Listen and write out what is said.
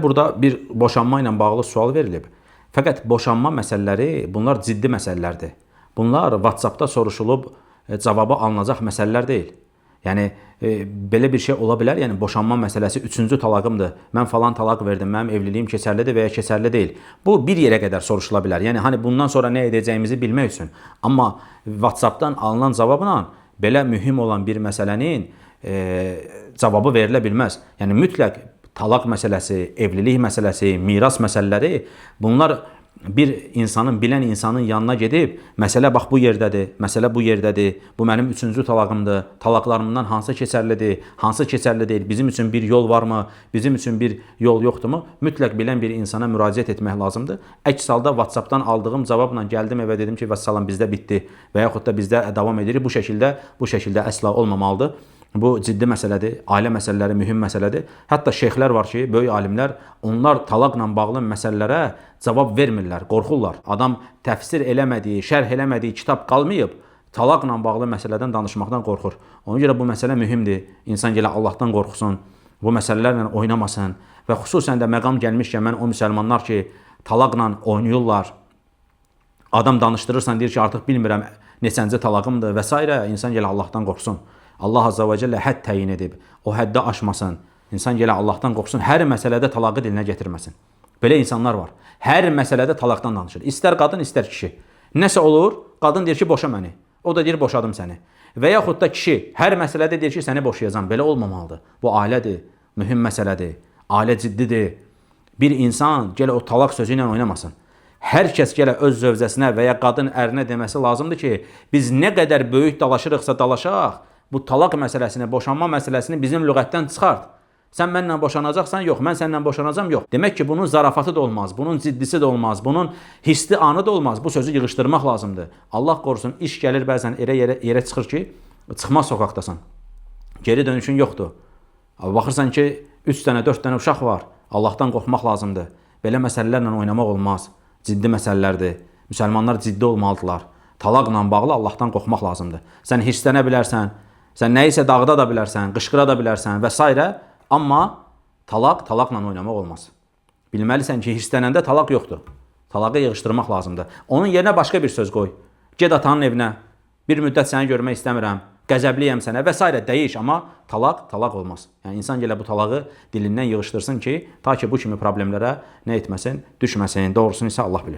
Burada bir boşanma ilə bağlı sual verilib. Fəqət boşanma məsələləri, bunlar ciddi məsələlərdir. Bunlar WhatsApp-da soruşulub cavabı alınacaq məsələlər deyil. Yəni belə bir şey ola bilər. Yəni boşanma məsələsi 3-cü talağımdır. Mən falan talaq verdim. Mənim evliliyim keçərlidir və ya keçərli deyil. Bu bir yerə qədər soruşula bilər. Yəni hani bundan sonra nə edəcəyimizi bilmək üçün. Amma WhatsApp-dan alınan cavabla belə mühüm olan bir məsələnin cavabı verilə bilməz. Yəni mütləq talaq məsələsi, evlilik məsələsi, miras məsələləri, bunlar bir insanın, bilən insanın yanına gedib, məsələ bax bu yerdədir, məsələ bu yerdədir, bu mənim 3-cü talağımdır, talaqlarımdan hansı keçərlidir, hansı keçərli deyil, bizim üçün bir yol varmı, bizim üçün bir yol yoxdurmu, mütləq bilən bir insana müraciət etmək lazımdır. Əks halda WhatsApp-dan aldığım cavabla gəldim evə dedim ki, vəssalam bizdə bitdi və yaxud da bizdə davam edirik, bu şəkildə əsla olmamalıdır. Bu ciddi məsələdir, ailə məsələləri mühüm məsələdir. Hətta şeyxlər var ki, böyük alimlər, onlar talaqla bağlı məsələlərə cavab vermirlər, qorxurlar. Adam təfsir eləmədiyi, şərh eləmədiyi kitab qalmayıb, talaqla bağlı məsələdən danışmaqdan qorxur. Ona görə bu məsələ mühümdür. İnsan gələ Allahdan qorxusun, bu məsələlərlə oynamasın və xüsusən də məqam gəlmişkən mən o müsəlmanlar ki, talaqla oynayırlar, adam danışdırırsan, deyir ki, artıq bilmirəm neçənci talaqımdır və s. İnsan gələ Allahdan qorxusun. Allah Azza və Cəllə hədd təyin edib, o həddə aşmasın. İnsan gələ Allahdan qorxsun, hər məsələdə talaqı dilinə gətirməsin. Belə insanlar var. Hər məsələdə talaqdan danışır. İstər qadın, istər kişi. Nəsə olur, qadın deyir ki, boşa məni. O da deyir, boşadım səni. Və yaxud da kişi hər məsələdə deyir ki, səni boşayacam. Belə olmamalıdır. Bu ailədir, mühüm məsələdir, ailə ciddidir. Bir insan gələ o talaq sözü ilə oynamasın. Hər kəs gələ öz zövcəsinə və ya qadın ərinə deməsi lazımdır ki, biz nə qədər böyük dalaşırıqsa dalaşaq, bu talaq məsələsini, boşanma məsələsini bizim lüğətdən çıxart. Sən mənlə boşanacaqsan, yox, mən səninlə boşanacam, yox. Demək ki, bunun zarafatı da olmaz, bunun ciddisi də olmaz, bunun hisli anı da olmaz. Bu sözü yığışdırmaq lazımdır. Allah qorusun, iş gəlir bəzən yerə çıxır ki, çıxmaz sokaqdasan. Geri dönüşün yoxdur. Baxırsan ki, 3 dənə, 4 dənə uşaq var. Allahdan qorxmaq lazımdır. Belə məsələlərlə oynamaq olmaz. Ciddi məsələlərdir. Müsəlmanlar ciddi olmalıdırlar. Talaqla bağlı Allahdan qorxmaq lazımdır. Sən hirslənə bilərsən, sən nəyisə dağıda da bilərsən, qışqıra da bilərsən və s. Amma talaqla oynamaq olmaz. Bilməlisən ki, hirslənəndə talaq yoxdur. Talağı yığışdırmaq lazımdır. Onun yerinə başqa bir söz qoy. Ged atanın evinə, bir müddət səni görmək istəmirəm, qəzəbliyəm sənə və s. Dəyiş, amma talaq olmaz. Yəni insan gələ bu talağı dilindən yığışdırsın ki, ta ki bu kimi problemlərə nə etməsin, düşməsin. Doğrusunu isə Allah bilir.